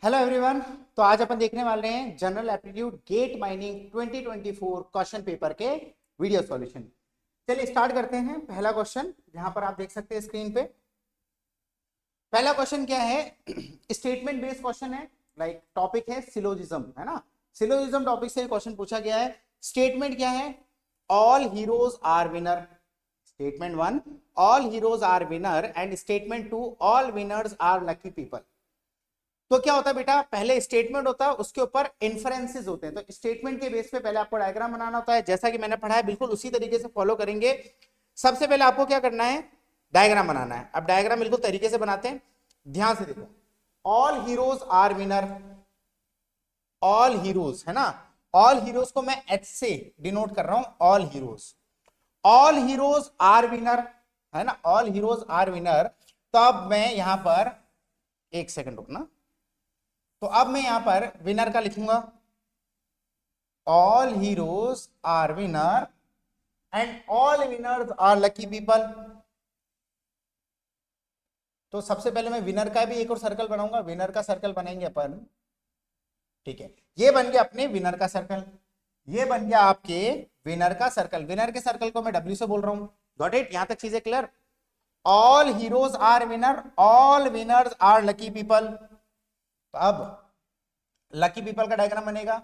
Hello everyone. तो आज अपन देखने वाले हैं general aptitude GATE mining 2024 question paper के वीडियो सॉल्यूशन। चलिए स्टार्ट करते हैं। पहला क्वेश्चन जहां पर आप देख सकते हैं स्क्रीन पे। पहला क्वेश्चन क्या है? स्टेटमेंट बेस्ड क्वेश्चन है। लाइक टॉपिक है सिलोजिज्म, है ना। सिलोजिज्म टॉपिक से क्वेश्चन पूछा गया है। स्टेटमेंट क्या है? All heroes are winner. Statement 1, all heroes are winner and statement 2, all winners are lucky people. तो क्या होता है बेटा, पहले स्टेटमेंट होता है, उसके ऊपर इन्फरेंसेस होते हैं। तो स्टेटमेंट के बेस पे पहले आपको डायग्राम बनाना होता है। जैसा कि मैंने पढ़ा है बिल्कुल उसी तरीके से फॉलो करेंगे। सबसे पहले आपको क्या करना है? डायग्राम बनाना है। अब डायग्राम बिल्कुल तरीके से बनाते हैं, ध्यान से देखो। All heroes are winner, all heroes, है ना। ऑल हीरोज को मैं एच से डिनोट कर रहा हूं। All heroes, all heroes are winner, है ना। All heroes are winner. तो अब मैं यहां पर एक सेकंड रुकना। तो अब मैं यहां पर विनर का लिखूंगा, all heroes are winner and all winners are lucky people. तो सबसे पहले मैं विनर का भी एक और सर्कल बनाऊंगा। विनर का सर्कल बनाएंगे अपन, ठीक है। ये बन गया अपने विनर का सर्कल, ये बन गया आपके विनर का सर्कल। विनर के सर्कल को मैं डब्ल्यू से बोल रहा हूं। Got it? यहां तक चीजें clear? All heroes are winner, all winners are lucky people. तो अब लकी पीपल का डायग्राम बनेगा।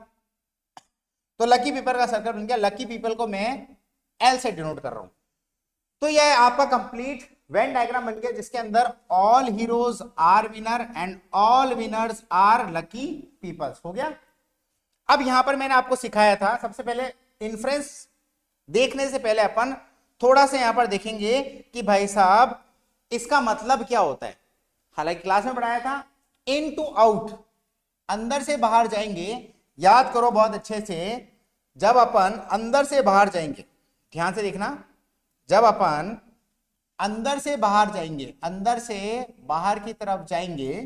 तो लकी पीपल का सर्कल बन गया। लकी पीपल को मैं एल से डिनोट कर रहा हूं। तो यह आपका कंप्लीट वेन डायग्राम बन गया, जिसके अंदर all heroes are winner and all winners are lucky peoples हो गया। अब यहां पर मैंने आपको सिखाया था, सबसे पहले इन्फ्रेंस देखने से पहले अपन थोड़ा सा यहां पर देखेंगे कि भाई साहब इसका मतलब क्या होता है। हालांकि क्लास में पढ़ाया था इन टू आउट, अंदर से बाहर जाएंगे। याद करो बहुत अच्छे से, जब अपन अंदर से बाहर जाएंगे, ध्यान से देखना, जब अपन अंदर से बाहर जाएंगे, अंदर से बाहर की तरफ जाएंगे,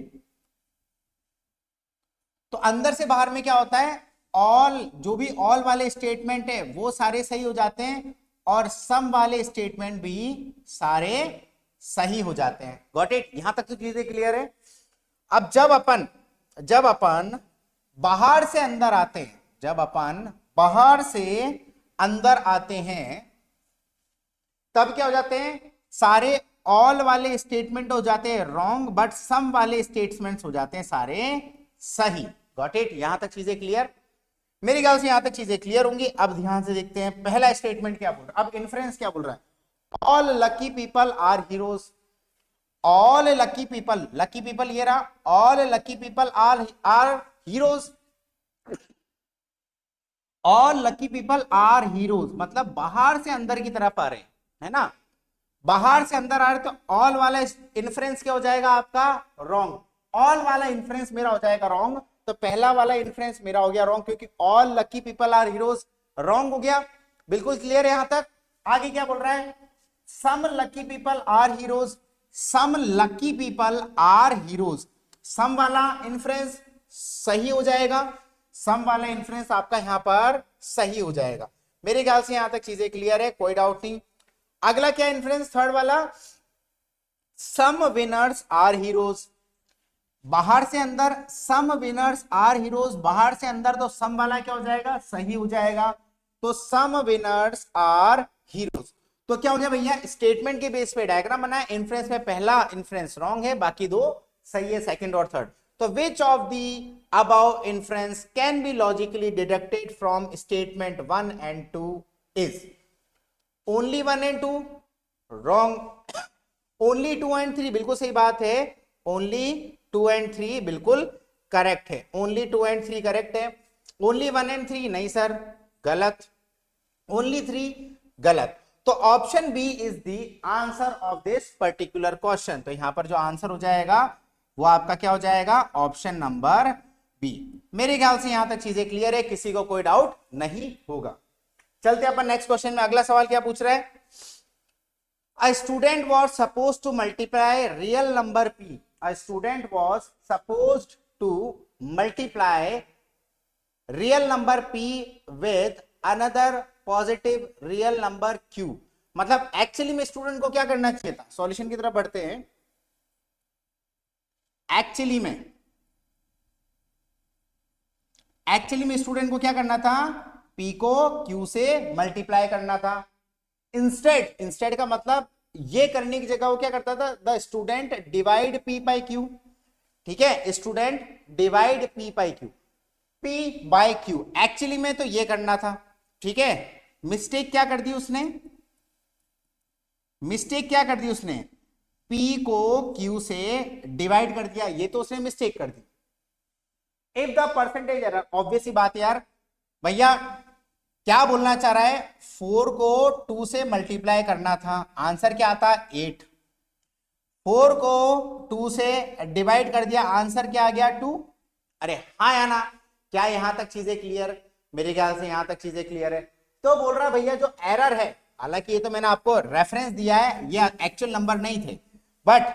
तो अंदर से बाहर में क्या होता है? ऑल, जो भी ऑल वाले स्टेटमेंट है वो सारे सही हो जाते हैं और सम वाले स्टेटमेंट भी सारे सही हो जाते हैं। Got it? यहां तक तो चीजें क्लियर है। अब जब अपन बाहर से अंदर आते हैं, जब अपन बाहर से अंदर आते हैं, तब क्या हो जाते हैं? सारे ऑल वाले स्टेटमेंट हो जाते हैं रॉन्ग, बट सम वाले स्टेटमेंट्स हो जाते हैं सारे सही। Got it? यहां तक चीजें क्लियर? मेरे ख्याल से यहां तक चीजें क्लियर होंगी। अब ध्यान से देखते हैं पहला स्टेटमेंट क्या बोल रहा है। अब इन्फ्रेंस क्या बोल रहा है? All lucky people are heroes, all lucky people, lucky people ये रहा, all lucky people are heroes, all lucky people are heroes, मतलब बाहर से अंदर की तरफ आ रहे हैं, है ना। बाहर से अंदर आ रहे, तो ऑल वाला इन्फ्रेंस क्या हो जाएगा आपका? रॉन्ग। ऑल वाला इन्फ्रेंस मेरा हो जाएगा रॉन्ग। तो पहला वाला इन्फ्रेंस मेरा हो गया रॉन्ग, क्योंकि all lucky people are heroes wrong हो गया। बिल्कुल क्लियर है यहां तक? आगे क्या बोल रहा है? Some lucky people are heroes, some lucky people are heroes, some वाला इन्फ्रेंस सही हो जाएगा। सम वाला इन्फ्रेंस आपका यहां पर सही हो जाएगा। मेरे ख्याल से यहां तक चीजें क्लियर है, कोई डाउट नहीं। अगला क्या इन्फ्रेंस? थर्ड वाला, सम विनर्स आर हीरोज, बाहर से अंदर सम विनर्स आर हीरोज, बाहर से अंदर, तो सम वाला क्या हो जाएगा? सही हो जाएगा। तो सम विनर्स आर हीरोज। तो क्या हो गया भैया? स्टेटमेंट के बेस पे डायग्राम बना है। इन्फ्रेंस में पहला इन्फ्रेंस रॉन्ग है, बाकी दो सही है, सेकंड और थर्ड। तो which of the above inference can be logically deducted from statement 1 and 2 is only 1 and 2 wrong, only 2 and 3 बिल्कुल सही बात है, ओनली 2 and 3 बिल्कुल करेक्ट है, ओनली 2 and 3 करेक्ट है। ओनली 1 and 3 नहीं सर, गलत। ओनली 3 गलत। तो option B is the answer of this particular question. तो यहां पर जो आंसर हो जाएगा वो आपका क्या हो जाएगा? Option number B. मेरे ख्याल से यहां तक चीजें क्लियर है, किसी को कोई डाउट नहीं होगा। चलते अपन नेक्स्ट क्वेश्चन में। अगला सवाल क्या पूछ रहा है? A student was supposed to multiply real number p. A student was supposed to multiply real number p with another positive real number q. मतलब एक्चुअली में स्टूडेंट को क्या करना चाहिए था? सॉल्यूशन की तरफ बढ़ते हैं। एक्चुअली में एक्चुअली में स्टूडेंट को क्या करना था, P को Q से मल्टीप्लाई करना था। इंस्टेड का मतलब ये करने की जगह वो क्या करता था, the student divide P by Q। ठीक है, student divide P by Q, P by Q। Actually में तो ये करना था। ठीक है, मिस्टेक क्या कर दी उसने, मिस्टेक क्या कर दी उसने, P को Q से डिवाइड कर दिया, ये तो उसने मिस्टेक कर दी। If the percentage error, obvious ही बात है यार, भैया क्या बोलना चाह रहा है, 4 को 2 से मल्टीप्लाई करना था, आंसर क्या आता, 8। 4 को 2 से डिवाइड कर दिया, आंसर क्या आ गया, 2। अरे हाँ या ना, क्या यहां तक चीजें क्लियर, मेरे ख्याल से यहां तक चीजें क्लियर है। तो बोल रहा भैया जो एरर है, हालांकि ये तो मैंने आपको रेफरेंस दिया है, ये एक्चुअल नंबर नहीं थे, बट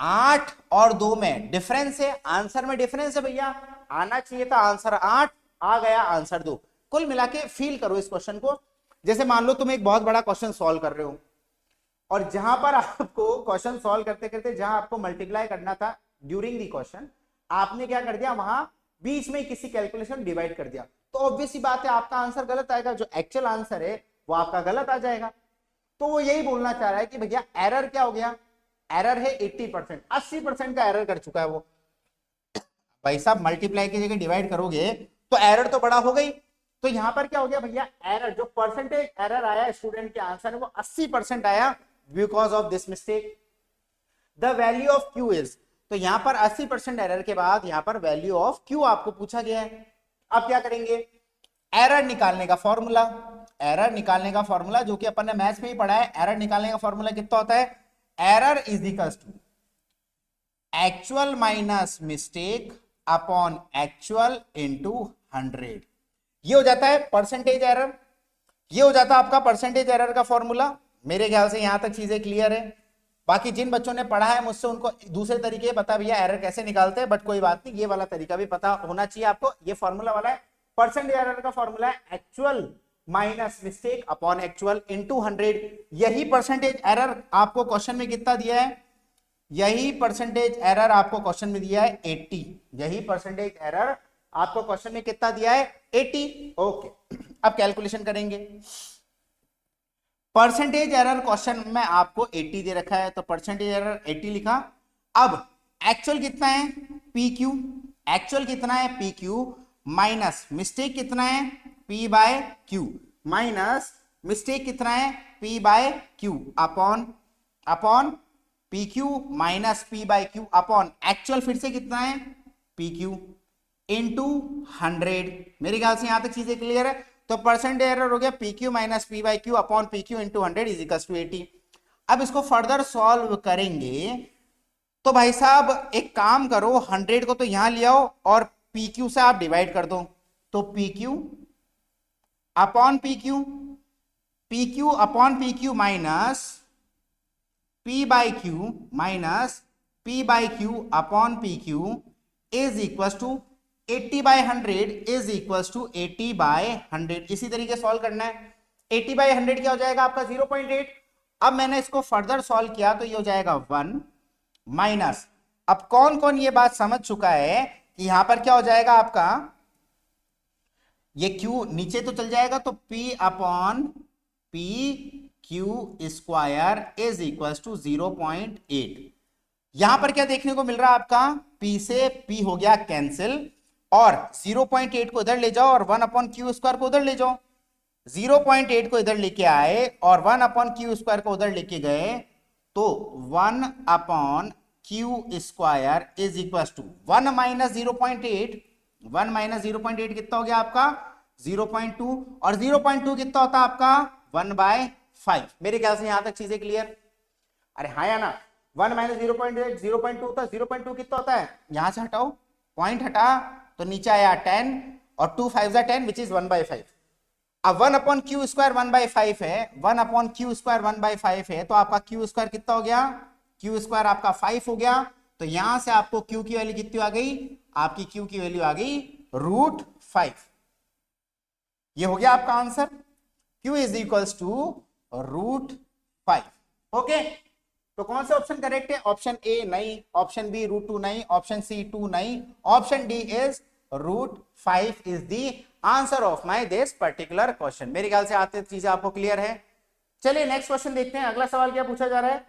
8 और 2 में डिफरेंस है, आंसर में डिफरेंस है भैया, आना चाहिए था आंसर 8, आ गया आंसर 2। कुल मिला के फील करो इस क्वेश्चन को, जैसे मान लो तुम एक बहुत बड़ा क्वेश्चन सॉल्व कर रहे हो, और जहां पर आपको क्वेश्चन सॉल्व करते करते जहां आपको मल्टीप्लाई करना था ड्यूरिंग द क्वेश्चन, आपने क्या कर दिया, वहां बीच में किसी कैलकुलेशन डिवाइड कर दिया, तो ऑब्वियस सी बात है आपका आंसर गलत आएगा, जो एक्चुअल आंसर है वो आपका गलत आ जाएगा। तो वो यही बोलना चाह रहा है कि भैया एरर क्या हो गया, एरर है 80%, 80% का एरर कर चुका है वो। भाई साहब मल्टीप्लाई की जगह डिवाइड करोगे तो एरर तो बड़ा हो गई, तो यहां पर क्या हो गया भैया, एरर जो परसेंटेज एरर आया स्टूडेंट के आंसर में वो 80% आया, because of this mistake. The value of Q is, तो यहां पर 80% एरर के बाद यहां पर वैल्यू ऑफ क्यू आपको पूछा गया है। अब क्या करेंगे, एरर निकालने का फॉर्मूला, एरर निकालने का फॉर्मूला जो कि अपन ने मैथ्स में ही पढ़ा है, एरर निकालने का फॉर्मूला कितना होता है, error is equals to actual minus mistake upon actual into 100। ये हो जाता है परसेंटेज एरर, ये हो जाता है आपका परसेंटेज एरर का फॉर्मूला। मेरे ख्याल से यहां तक चीजें क्लियर है। बाकी जिन बच्चों ने पढ़ा है मुझसे उनको दूसरे तरीके पता भैया एरर कैसे निकालते हैं, बट कोई बात नहीं, ये वाला तरीका भी पता होना चाहिए आपको। ये फॉर्मूला वाला है, परसेंटेज एरर का फॉर्मूला है actual minus mistake upon actual into 100। यही परसेंटेज एरर आपको क्वेश्चन में कितना दिया है, यही परसेंटेज एरर आपको क्वेश्चन में दिया है 80। यही परसेंटेज एरर आपको क्वेश्चन में कितना दिया है, 80। ओके, अब कैलकुलेशन करेंगे। परसेंटेज एरर क्वेश्चन में आपको 80 दे रखा है, तो परसेंटेज एरर 80 लिखा। अब एक्चुअल कितना है, पी क्यू, एक्चुअल कितना है पी क्यू, माइनस मिस्टेक कितना है P by Q, minus mistake कितना है P by Q upon upon P Q minus P by Q upon actual फिर से कितना है पी क्यू इंटू 100। मेरे ख्याल से यहां तक चीजें क्लियर है। तो परसेंटेज एरर हो गया P Q minus P by Q upon P Q into 100 is equal to 80। अब इसको फर्दर सॉल्व करेंगे तो भाई साहब एक काम करो, 100 को तो यहां ले आओ और पी क्यू से आप डिवाइड कर दो, तो P Q upon P Q upon P Q minus P by Q minus P by Q upon P Q is equal to 80 by 100 is equal to 80 by 100। इसी तरीके सॉल्व करना है। 80 by 100 क्या हो जाएगा आपका 0.8। अब मैंने इसको फर्दर सॉल्व किया तो ये हो जाएगा 1 माइनस, अब कौन कौन ये बात समझ चुका है कि यहां पर क्या हो जाएगा आपका, ये क्यू नीचे तो चल जाएगा, तो P upon P Q square is equal to 0.8। यहां पर क्या देखने को मिल रहा है आपका, P से P हो गया कैंसिल और 0.8 को इधर ले जाओ और 1 अपॉन क्यू स्क्वायर को उधर ले जाओ। 0.8 को इधर लेके आए और 1 अपॉन क्यू स्क्वायर को उधर लेके गए, तो 1 upon Q square is equal to 1 minus 0.8, 1 minus 0.8 कितना हो गया आपका 0.2, और 0.2 कितना होता है आपका 1/5। मेरे ख्याल से यहां तक चीजें क्लियर। अरे हाँ या ना, 1 माइनस 0.8 0.2 होता है, 0.2 कितना होता है, यहां से हटाओ, पॉइंट हटा तो नीचे आया 10 और 2 5 10 विच इज 1/5। अब 1 अपॉन क्यू स्क्वायर 1/5 है, 1 अपॉन क्यू स्क्वायर 1/5 है, तो आपका क्यू स्क्वायर कितना हो गया, क्यू स्क्वायर आपका 5 हो गया। तो यहां से आपको क्यू की वैल्यू कितनी आ गई, आपकी क्यू की वैल्यू आ गई √5। ये हो गया आपका answer, Q is equals to √5। Okay, तो कौन सा ऑप्शन करेक्ट है, ऑप्शन ए नहीं, ऑप्शन बी √2 नहीं, ऑप्शन सी 2 नहीं, option D is √5 is the answer of my this particular question. मेरे ख्याल से आते चीजें आपको क्लियर है। चलिए नेक्स्ट क्वेश्चन देखते हैं। अगला सवाल क्या पूछा जा रहा है?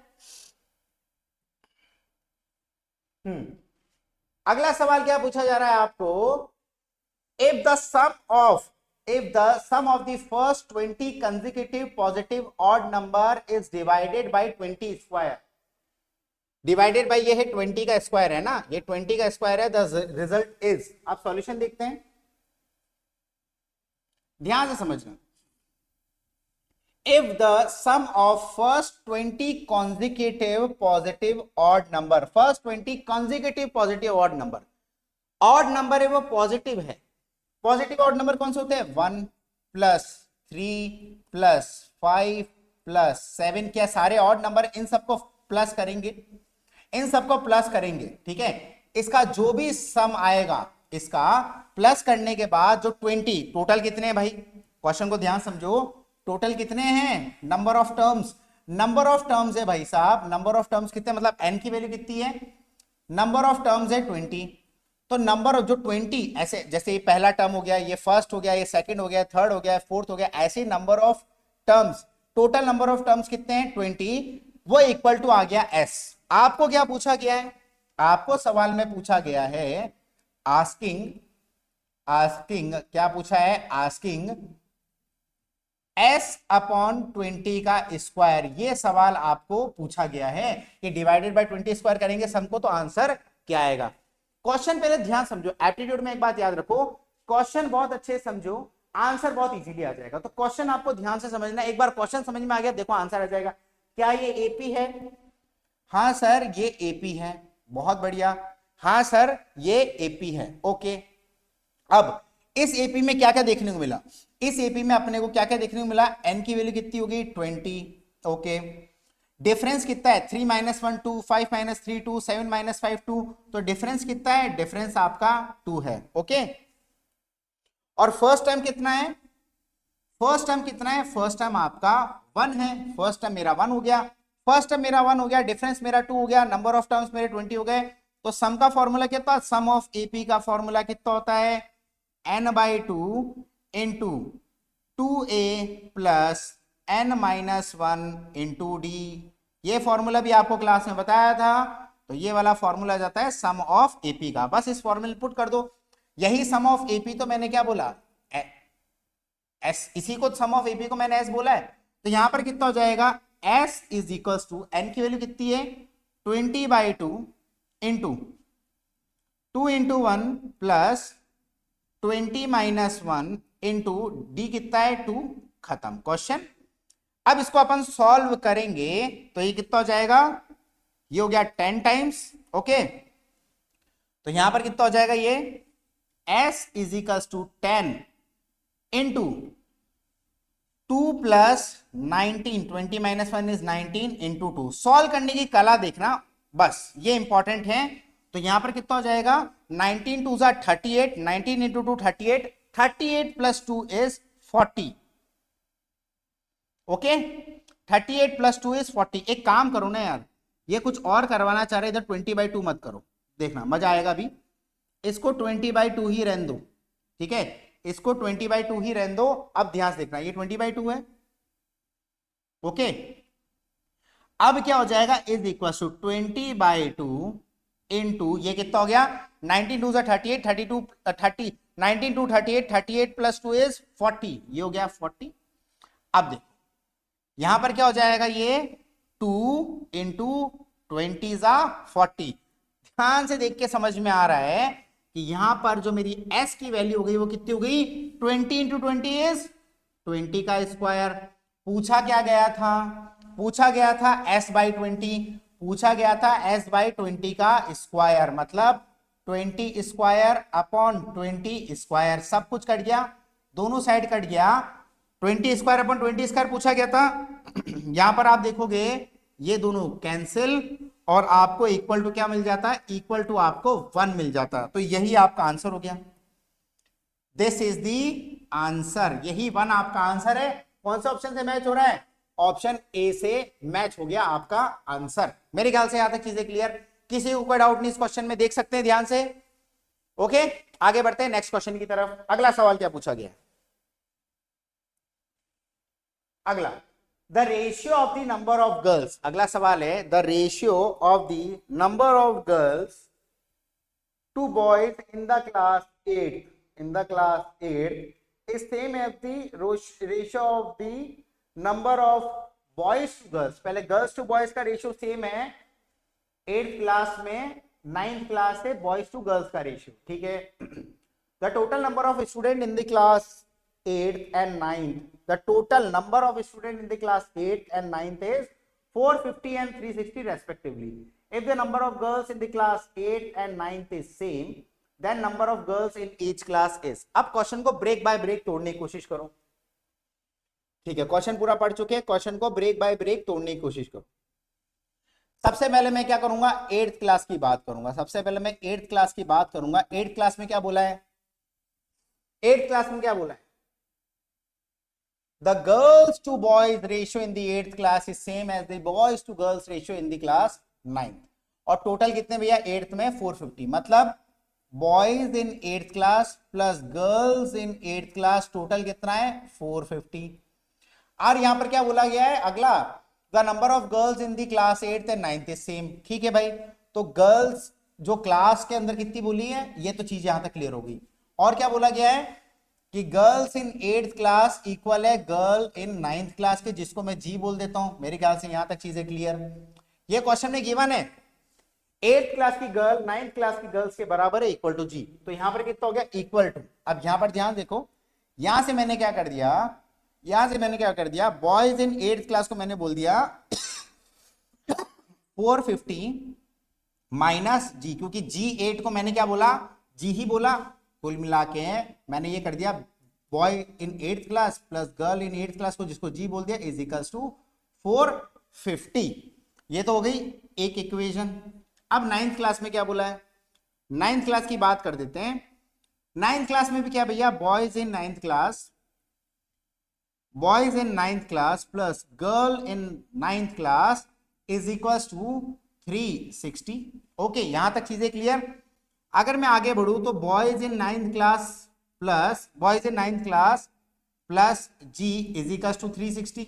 अगला सवाल क्या पूछा जा रहा है आपको? if the sum of the first 20 consecutive positive odd number is divided by 20 square, divided by ये है 20 का स्क्वायर है ना, ये 20 का स्क्वायर है, द रिजल्ट इज। आप सॉल्यूशन देखते हैं, ध्यान से समझना। if the sum of first 20 consecutive positive odd number, first 20 consecutive positive odd number, odd number है वो पॉजिटिव है। पॉजिटिव ऑड नंबर कौन से होते हैं? 1 + 3 + 5 + 7, क्या सारे ऑड नंबर? इन सबको प्लस करेंगे, इन सबको प्लस करेंगे, ठीक है। इसका जो भी सम आएगा, इसका प्लस करने के बाद जो 20, टोटल कितने हैं भाई? क्वेश्चन को ध्यान समझो, टोटल कितने हैं? Number of terms, number of terms है भाई साहब। नंबर ऑफ टर्म्स कितने, मतलब n की वैल्यू कितनी है? नंबर ऑफ टर्म्स है 20। तो नंबर ऑफ जो 20, ऐसे जैसे ये पहला टर्म हो गया, ये फर्स्ट हो गया, ये सेकंड हो गया, थर्ड हो गया, फोर्थ हो गया, ऐसे number of terms, total number of terms कितने हैं? 20, वो इक्वल टू आ गया s। आपको क्या पूछा गया है? आपको सवाल में पूछा गया है आस्किंग क्या पूछा है? आस्किंग s/20 का स्क्वायर। ये सवाल आपको पूछा गया है कि डिवाइडेड बाय 20 स्क्वायर करेंगे सम को, तो आंसर क्या आएगा? क्वेश्चन पहले ध्यान समझो। एप्टीट्यूड में एक बात याद रखो, क्वेश्चन बहुत अच्छे समझो, आंसर बहुत इजीली आ जाएगा। तो क्वेश्चन आपको ध्यान से समझना। एक बार क्वेश्चन समझ में आ गया, देखो आंसर आ जाएगा। क्या ये एपी है? हाँ सर ये एपी है, बहुत बढ़िया। हाँ सर ये एपी है, ओके। अब इस एपी में क्या क्या देखने को मिला? इस एपी में अपने को क्या क्या देखने को मिला? n की वैल्यू कितनी होगी? 20, ओके। डिफरेंस कितना है? 3 - 1 2, 5 - 3 2, 7 - 5 2। तो डिफरेंस कितना है? डिफरेंस आपका 2 है, ओके। और फर्स्ट टाइम कितना है? फर्स्ट टाइम कितना है? फर्स्ट टाइम आपका 1 है। फर्स्ट टाइम मेरा 1 हो गया, फर्स्ट टाइम मेरा 1 हो गया, डिफरेंस मेरा 2 हो गया, नंबर ऑफ टर्म्स मेरे 20 हो गए। तो सम का फॉर्मूला कितना? सम ऑफ एपी का फॉर्मूला कितना होता है? n/2 into 2a plus n - 1 into d। ये फॉर्मूला भी आपको क्लास में बताया था। तो ये वाला फॉर्मूला जाता है सम ऑफ एपी का। बस इस फॉर्मूले पुट कर दो, यही सम ऑफ एपी। तो मैंने क्या बोला? एस, इसी को सम ऑफ एपी को मैंने एस बोला है। तो यहां पर कितना हो जाएगा? S is equal to, N की वैल्यू कितनी है? 20/2 into 2 into 1 plus 20 - 1 into D कितना है? 2। खत्म क्वेश्चन। अब इसको अपन सॉल्व करेंगे तो ये कितना हो जाएगा? ये हो गया 10 टाइम्स, ओके। तो यहां पर कितना हो जाएगा? ये s is equal to 10 into 2 plus 19, 20 - 1 is 19 into 2। Solve करने की कला देखना, बस ये इंपॉर्टेंट है। तो यहां पर कितना हो जाएगा? 19 2 = 38, 19 into 2 38, 38 plus 2 is 40, okay. 38 plus 2 is 40। एक काम करो ना यार, ये कुछ और करवाना चाह रहे, इधर 20/2 मत करो, देखना मजा आएगा भी। इसको 20/2 ही रहने दो, ठीक है। इसको 20/2 ही रहने दो। अब ध्यान से देखना, ये 20/2 है, ओके। अब क्या हो जाएगा? इज इक्वल टू 20/2 इंटू ये कितना हो गया? 19 2 = 38, 32 30, 19 2 38, 38 प्लस 2 इज 40, ये हो गया 40। अब देखो यहां पर क्या हो जाएगा? ये 2 इंटू 20 = 40। ध्यान से देख के समझ में आ रहा है कि यहां पर जो मेरी s की वैल्यू हो गई वो कितनी हो गई? 20 इंटू 20 इज 20 का स्क्वायर। पूछा क्या गया था? पूछा गया था s/20, पूछा गया था s/20 का स्क्वायर, मतलब 20 स्क्वायर अपॉन 20 स्क्वायर। सब कुछ कट गया, दोनों साइड कट गया। 20 स्क्वायर अपॉन 20 स्क्वायर पूछा गया था। यहां पर आप देखोगे ये दोनों कैंसिल और आपको इक्वल टू क्या मिल जाता है? इक्वल टू आपको 1 मिल जाता है। तो यही आपका आंसर हो गया। दिस इज दी आंसर, यही 1 आपका आंसर है। कौन सा ऑप्शन से मैच हो रहा है? ऑप्शन ए से मैच हो गया आपका आंसर। मेरे ख्याल से यहां तक चीजें क्लियर। किसी को कोई डाउट नहीं इस क्वेश्चन में? देख सकते हैं ध्यान से, ओके। आगे बढ़ते हैं नेक्स्ट क्वेश्चन की तरफ। अगला सवाल क्या पूछा गया है? अगला, the ratio of the number of girls, अगला सवाल है the ratio of the number of girls to boys in the class 8 is same as the ratio of the number of boys to girls। पहले girls to boys का ratio same है 8th class में, 9th class से boys to girls का ratio, ठीक है। The total number of student in the class 8th and 9th, the total number of students in the class 8th and 9th is 450 and 360 respectively। if the number of girls in the class 8th and 9th is same, then number of girls in each class is। अब question को break by break तोड़ने की कोशिश करो, ठीक है। Question पूरा पढ़ चुके हैं, क्वेश्चन को ब्रेक बाय ब्रेक तोड़ने की कोशिश करो। सबसे पहले मैं क्या करूंगा, 8th क्लास की बात करूंगा। सबसे पहले मैं 8th क्लास की बात करूंगा। 8th क्लास में क्या बोला है? 8th क्लास में क्या बोला है? The girls to boys ratio in the 8th class is same as the boys to girls ratio in the class 9th। और टोटल कितने भैया 8th में 450, मतलब boys in 8th class plus girls in 8th class total कितना है 450। और यहां पर क्या बोला गया है अगला, the number of girls in the class 8th and 9th is same, ठीक है भाई। तो गर्ल्स जो क्लास के अंदर कितनी बोली है, ये तो चीज यहां तक क्लियर होगी। और क्या बोला गया है कि girls in 8th class equal है गर्ल इन 9th क्लास के, जिसको मैं जी बोल देता हूं। मेरे ख्याल से यहां तक चीजें क्लियर। ये क्वेश्चन में गिवन है 8th क्लास की गर्ल 9th क्लास की गर्ल्स के बराबर है इक्वल टू जी। तो यहां पर कितना हो गया इक्वल टू। अब यहां पर ध्यान देखो, यहां से मैंने क्या कर दिया, बॉयज इन 8th क्लास को मैंने बोल दिया 450 माइनस जी, क्योंकि जी 8 को मैंने क्या बोला, जी ही बोला। कुल मिला के मैंने ये कर दिया boy in 8th class plus girl in 8th class को, जिसको जी बोल दिया, इज इक्वल्स टू 450। ये तो हो गई एक इक्वेशन। अब 9th क्लास में क्या बोला है, 9th क्लास की बात कर देते हैं। 9th क्लास में भी क्या भैया, boys in 9th class plus girl in 9th class is equals to 360। Okay, यहां तक चीजें क्लियर। अगर मैं आगे बढ़ूं तो boys in 9th class plus G is equals to 360।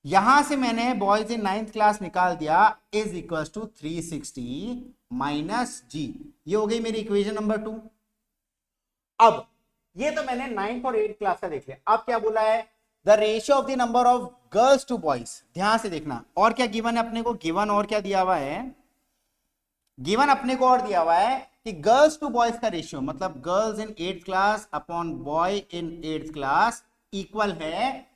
यहां से मैंने बॉयज इन 9th क्लास निकाल दिया, is equals to 360 minus G. ये हो गई मेरी इक्वेशन नंबर 2। अब ये तो मैंने 9th और 8th क्लास का देख लिया। अब क्या बोला है, the ratio of the number of girls to boys. ध्यान से देखना, और क्या गिवन है अपने को, गिवन और क्या दिया हुआ है, गिवन अपने को और दिया हुआ है कि गर्ल्स टू बॉयज का रेशियो, मतलब girls in 8th class upon boy in 8th class equal है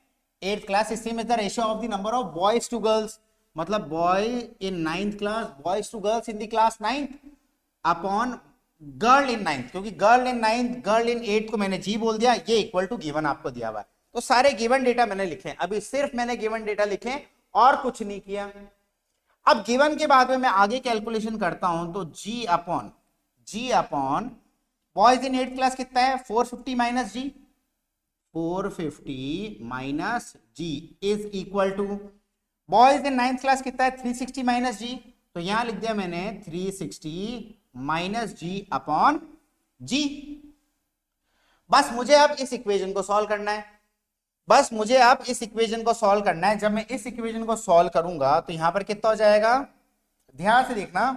8th class is same as the ratio of the number of boys to girls, मतलब boy in 9th class boys to girls in the class 9th upon girl in 9th, क्योंकि girl in 9th girl in 8th को मैंने जी बोल दिया, ये equal to given आपको दिया हुआ है। तो सारे गिवन डेटा मैंने लिखे, अभी सिर्फ मैंने गिवन डेटा लिखे और कुछ नहीं किया। अब गिवन के बाद में मैं आगे कैलकुलेशन करता हूं तो G upon boys in 8th class कितना है 450 minus G, 450 minus G is equal to boys in 9th class कितना है 360 माइनस जी। तो यहां लिख दिया मैंने 360 माइनस जी अपॉन जी। बस मुझे अब इस इक्वेशन को सॉल्व करना है, जब मैं इस इक्वेशन को सॉल्व करूंगा तो यहां पर कितना हो जाएगा, ध्यान से देखना,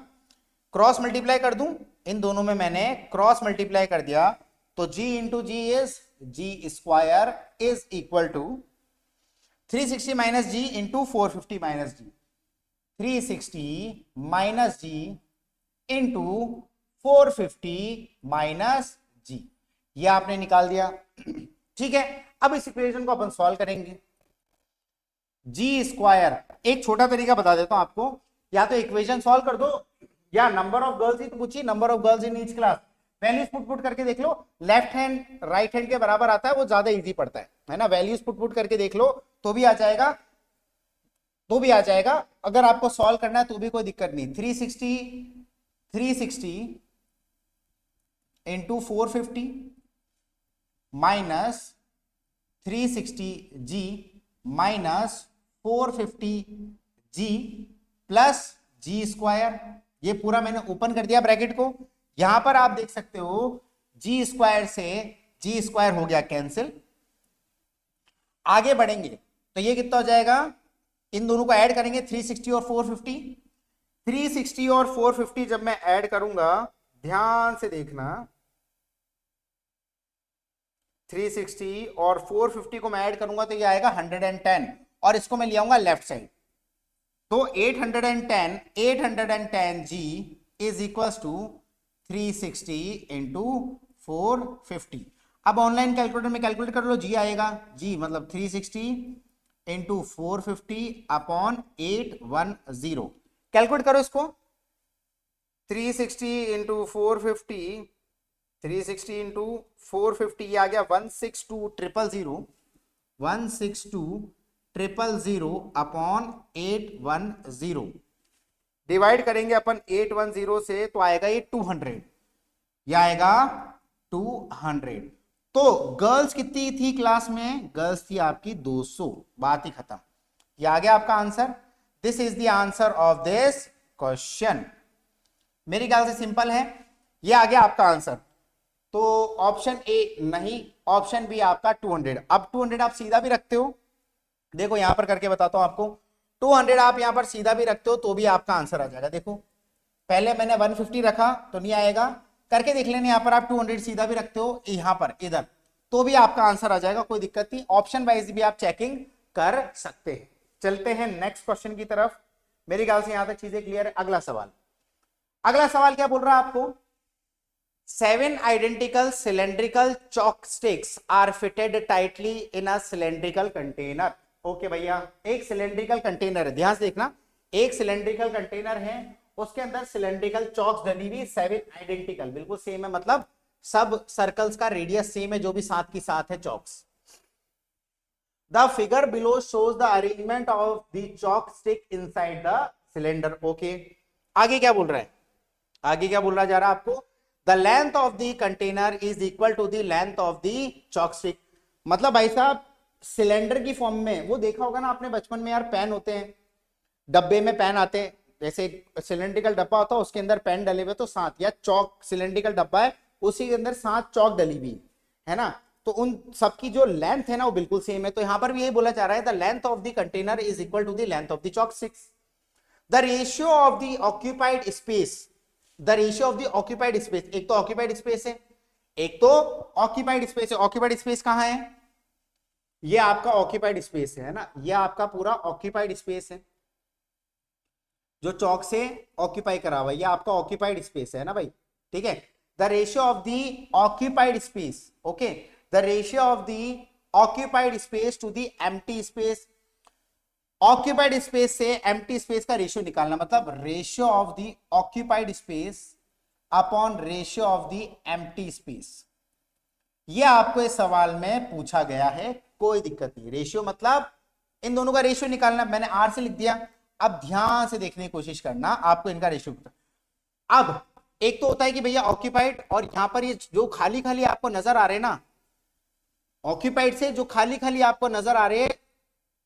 क्रॉस मल्टीप्लाई कर दूं, इन दोनों में मैंने क्रॉस मल्टीप्लाई कर दिया तो g into G is G square is equal to 360 minus G into 450 minus G, 360 minus G into 450 minus G, ये आपने निकाल दिया। ठीक है, अब इस इक्वेशन को अपन सॉल्व करेंगे। जी स्क्वायर, एक छोटा तरीका बता देता हूं आपको, या तो इक्वेशन सॉल्व कर दो या नंबर ऑफ गर्ल्स ही तो पूछिए, number of girls in each class, values put करके देख लो, लेफ्ट हैंड राइट हैंड के बराबर आता है, वो ज्यादा इजी पड़ता है ना। वैल्यूज पुट करके देख लो तो भी आ जाएगा, अगर आपको सॉल्व करना है तो भी कोई दिक्कत नहीं। 360 इंटू 450 माइनस 360 जी माइनस 450 जी प्लस जी स्क्वायर, ये पूरा मैंने ओपन कर दिया ब्रैकेट को, यहां पर आप देख सकते हो जी स्क्वायर से जी स्क्वायर हो गया कैंसिल। आगे बढ़ेंगे तो ये कितना हो जाएगा, इन दोनों को ऐड करेंगे 360 और 450। 360 और 450 जब मैं ऐड करूंगा, ध्यान से देखना, 360 और 450 को मैं ऐड करूंगा तो ये आएगा 110, और इसको मैं ले आऊंगा लेफ्ट साइड। तो 810 जी इज इक्वल टू 360 इंटू 450। अब ऑनलाइन कैलकुलेटर में कैलकुलेट कर लो, जी आएगा, जी मतलब 360 इंटू 450 अपॉन 810। कैलकुलेट करो इसको, 360 इंटू 450, 360 इंटू 450 ये आ गया 162,000, 162,000 अपॉन 810। डिवाइड करेंगे अपन 810 से तो आएगा ये 200, ये आएगा 200। तो गर्ल्स कितनी थी क्लास में, गर्ल्स थी आपकी 200, बात ही खत्म। ये आ गया आपका answer. This is the answer of this question. मेरी ख्याल से सिंपल है, ये आ गया आपका आंसर। तो ऑप्शन ए नहीं, ऑप्शन बी आपका 200। अब 200 आप सीधा भी रखते हो, देखो यहां पर करके बताता हूं आपको, 200 आप यहां पर सीधा भी रखते हो तो भी आपका आंसर आ जाएगा। देखो पहले मैंने 150 रखा तो नहीं आएगा, करके देख लेना, यहां पर आप 200 सीधा भी रखते हो यहां पर इधर, तो भी आपका आंसर आ जाएगा, कोई दिक्कत नहीं। ऑप्शन वाइज भी आप चेकिंग कर सकते हैं। चलते हैं नेक्स्ट क्वेश्चन की तरफ। मेरी ख्याल से यहां तक चीजें क्लियर है। अगला सवाल, अगला सवाल क्या बोल रहा है आपको, 7 identical cylindrical chalk sticks are fitted tightly in a cylindrical container। Okay भैया, एक सिलेंड्रिकल कंटेनर है, ध्यान से देखना, एक सिलेंड्रिकल कंटेनर है, उसके अंदर सिलेंड्रिकल चॉक्स डली हुई 7 आइडेंटिकल, बिल्कुल सेम है, मतलब सब सर्कल्स का रेडियस सेम है, जो भी साथ की साथ है chalks. The figure below shows the arrangement of the chalk stick inside the cylinder. Okay, आगे क्या बोल रहा है, आगे क्या बोल रहा जा रहा है आपको, the length of the container is equal to the length of the chalk stick. मतलब भाई साहब सिलेंडर की फॉर्म में, वो देखा होगा ना आपने बचपन में यार, पेन होते हैं, डब्बे में पेन आते हैं, जैसे सिलेंड्रिकल डब्बा होता है उसके अंदर पेन डले हुए, तो 7, या चौक सिलेंड्रिकल डब्बा है उसी के अंदर 7 चौक डली हुई है ना, तो उन सबकी जो लेंथ है ना वो बिल्कुल सेम है। तो यहां पर भी यही बोला जा रहा है, the length of the container is equal to the length of the chalk sticks. The ratio of the occupied space, the ratio of the occupied space, एक तो ऑक्यूपाइड स्पेस है, एक तो ऑक्यूपाइड स्पेस है। ऑक्यूपाइड स्पेस कहां है, ये आपका ऑक्यूपाइड स्पेस है ना, ये आपका पूरा ऑक्यूपाइड स्पेस है, जो चौक से ऑक्यूपाई करा हुआ है, ये आपका ऑक्यूपाइड स्पेस है ना भाई, ठीक है। The ratio of the occupied space, okay, the ratio of the occupied space to the empty space, occupied space से एम्प्टी स्पेस का रेशियो निकालना, मतलब ratio of the occupied space upon ratio of the empty space. ये आपको इस सवाल में पूछा गया है, कोई दिक्कत नहीं। रेशियो मतलब इन दोनों का रेशियो निकालना, मैंने आर से लिख दिया। अब ध्यान से देखने की कोशिश करना, आपको इनका रेशियो। अब एक तो होता है कि भैया ऑक्यूपाइड, और यहां पर ये जो खाली खाली आपको नजर आ रहे हैं ना, ऑक्यूपाइड से जो खाली खाली आपको नजर आ रहे हैं,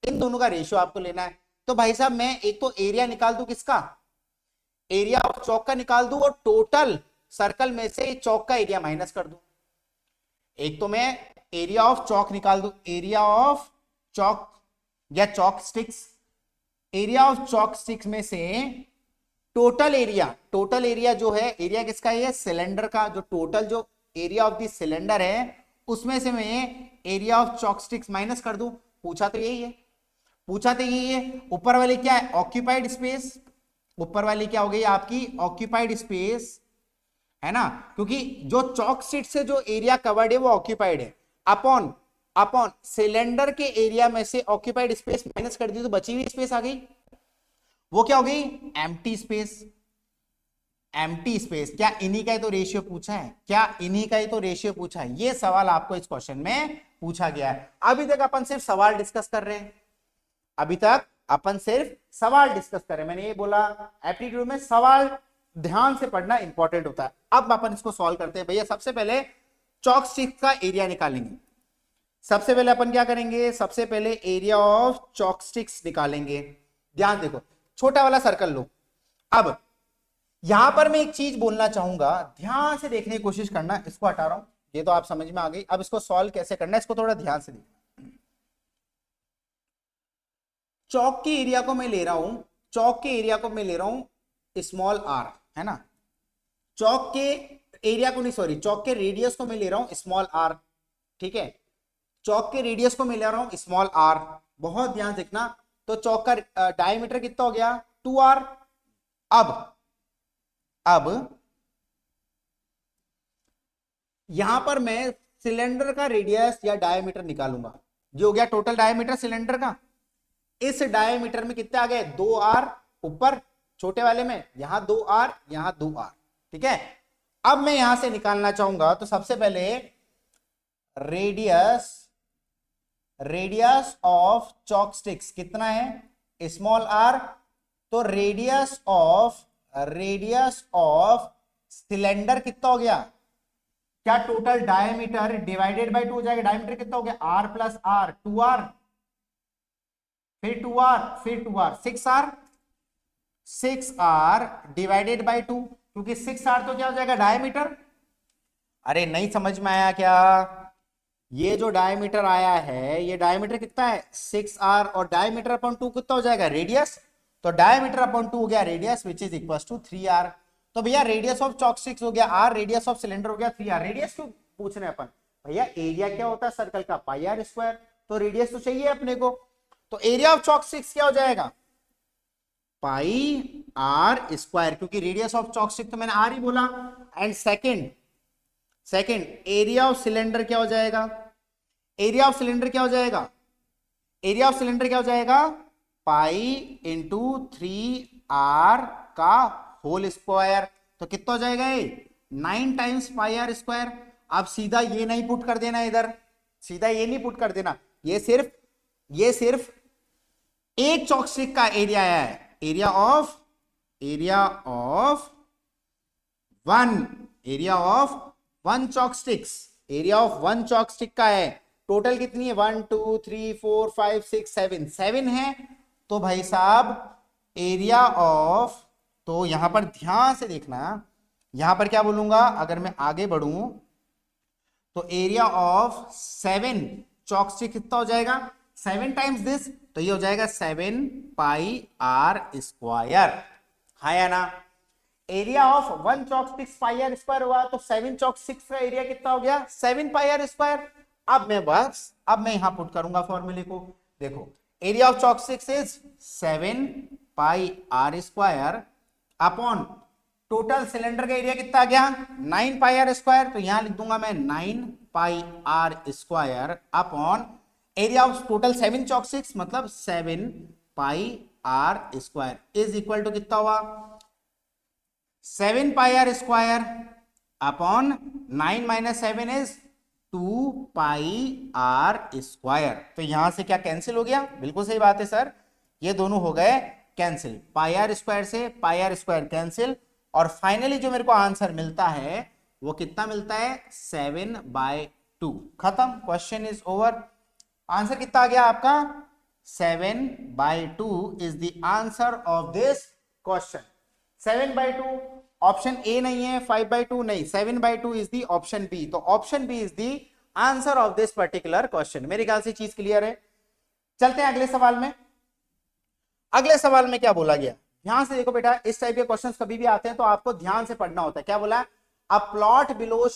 इन दोनों का रेशियो आपको लेना है। तो भाई साहब मैं एक तो एरिया निकाल दूं, किसका, एरिया ऑफ चौक का निकाल दूं, और टोटल सर्कल में से चौक का एरिया माइनस कर दूं। एक तो मैं एरिया ऑफ चौक निकाल दूं, एरिया ऑफ चौक या chalk sticks, area of chalk sticks में से टोटल एरिया, टोटल एरिया जो है, एरिया किसका है, सिलेंडर का, जो टोटल जो एरिया ऑफ द सिलेंडर है उसमें से मैं area of chalk sticks minus कर दूं। पूछा तो यही है, पूछा तो यही है। ऊपर वाली क्या है, ऑक्यूपाइड स्पेस, ऊपर वाली क्या हो गई आपकी ऑक्यूपाइड स्पेस, है ना, क्योंकि जो चौक स्टिक से जो एरिया कवर्ड है वो ऑक्यूपाइड है, अपॉन अपॉन सिलेंडर के एरिया में से ऑक्यूपाइड स्पेस माइनस कर दी तो बची हुई स्पेस आ गई, वो क्या हो गई, एम्प्टी स्पेस। एम्प्टी स्पेस, क्या इन्हीं का ही तो रेशियो पूछा है, क्या इन्हीं का ही तो रेशियो पूछा है, ये सवाल आपको इस क्वेश्चन में पूछा गया है। अभी तक अपन सिर्फ सवाल डिस्कस कर रहे हैं, अभी तक अपन सिर्फ सवाल डिस्कस कर रहे हैं। मैंने ये बोला एप्टीट्यूड में सवाल ध्यान से पढ़ना इंपॉर्टेंट होता है। अब अपन इसको सॉल्व करते हैं भैया। सबसे पहले चॉक स्टिक का एरिया निकालेंगे। सबसे पहले अपन क्या करेंगे, सबसे पहले एरिया ऑफ चॉक स्टिक्स निकालेंगे। ध्यान देखो, छोटा वाला सर्कल लो। अब यहां पर मैं एक चीज बोलना चाहूंगा, ध्यान से देखने की कोशिश करना। इसको हटा रहा हूं, ये तो आप समझ में आ गई। अब इसको सॉल्व कैसे करना है, इसको थोड़ा ध्यान से देखना। चौक के एरिया को मैं ले रहा हूं, चौक के एरिया को मैं ले रहा हूं स्मॉल आर, है ना। चौक के एरिया को नहीं, सॉरी, चौक के रेडियस को मैं ले रहा हूं स्मॉल आर, ठीक है। चौक के रेडियस को मैं ले रहा हूं स्मॉल आर, बहुत ध्यान से देखना। तो चौक का डायमीटर कितना हो गया, 2r। अब यहां पर मैं सिलेंडर का रेडियस या डायमीटर निकालूंगा, जो हो गया टोटल डायमीटर सिलेंडर का। इस डायमीटर में कितने आ गए, 2r ऊपर छोटे वाले में, यहां 2r, यहां 2r, ठीक है। अब मैं यहां से निकालना चाहूंगा, तो सबसे पहले radius, radius of chalk sticks कितना है, स्मॉल आर। तो रेडियस ऑफ सिलेंडर कितना हो गया, क्या टोटल डायमीटर डिवाइडेड बाय 2 हो जाएगा। डायमीटर कितना हो गया, r प्लस आर, 2r, फिर 2r, फिर 2r, 6r, 6r divided by 2, क्योंकि 6r तो क्या हो जाएगा, डायमीटर। अरे नहीं समझ में आया क्या, ये जो डायमीटर आया है, ये डायमीटर कितना है 6r, और डायमीटर अपॉन 2 कितना हो जाएगा, रेडियस। तो डायमीटर अपॉन 2 हो गया radius, which is equal to 3r। तो भैया रेडियस ऑफ चॉक स्टिक्स हो गया r, रेडियस ऑफ सिलेंडर हो गया 3r। रेडियस क्यों पूछ रहे हैं अपन, भैया एरिया क्या होता है सर्कल का, पाई आर स्क्वायर, तो रेडियस तो चाहिए अपने को। तो एरिया ऑफ चॉक स्टिक्स क्या हो जाएगा, पाई आर स्क्वायर, क्योंकि रेडियस ऑफ चॉक स्टिक तो मैंने आर ही बोला। And second area of cylinder क्या हो जाएगा, एरिया ऑफ सिलेंडर क्या हो जाएगा, एरिया ऑफ सिलेंडर क्या हो जाएगा, पाई इंटू 3r का होल स्क्वायर। तो कितना हो जाएगा ये, 9 टाइम्स पाई आर स्क्वायर। अब सीधा ये नहीं पुट कर देना इधर, सीधा ये नहीं पुट कर देना, ये सिर्फ एक चॉक स्टिक का एरिया है, area of one chalk sticks, area of one chalk stick का है। टोटल कितनी है, 1 2 3 4 5 6 7, 7 है। तो भाई साहब एरिया ऑफ, तो यहां पर ध्यान से देखना, यहां पर क्या बोलूंगा, अगर मैं आगे बढ़ूं तो एरिया ऑफ 7 चॉक स्टिक कितना हो जाएगा, 7 टाइम्स दिस, तो ये हो जाएगा 7 पाई आर स्क्वायर, हाँ या ना। Area of one chalk sticks pi are square हुआ, तो 7 चॉक स्टिक्स का एरिया कितना हो गया, 7 पाई आर स्क्वायर। अब मैं यहां पुट करूंगा फॉर्मूले को, देखो area of chalk sticks is 7 pi are square upon total cylinder का एरिया कितना आ गया, 9 पाई आर स्क्वायर। तो यहां लिख दूंगा मैं 9 pi are square upon area of total 7 chalk sticks, मतलब 7 pi are square is equal to कितना हुआ, 7 pi are square upon 9 minus 7 is 2 pi are square. तो यहां से क्या कैंसिल हो गया, बिल्कुल सही बात है सर, ये दोनों हो गए कैंसिल, पाई आर स्क्वायर से पाई आर स्क्वायर कैंसिल, और फाइनली जो मेरे को आंसर मिलता है वो कितना मिलता है, 7/2। खत्म, क्वेश्चन इज ओवर। आंसर कितना आ गया आपका, 7/2 is the answer of this question. 7/2 option A नहीं है, 5/2 नहीं, 7/2 इज दी ऑप्शन बी। तो option B is the answer of this particular question. मेरे ख्याल से चीज क्लियर है। चलते हैं अगले सवाल में। अगले सवाल में क्या बोला गया, ध्यान से देखो बेटा, इस टाइप के क्वेश्चंस कभी भी आते हैं तो आपको ध्यान से पढ़ना होता है। क्या बोला, a plot below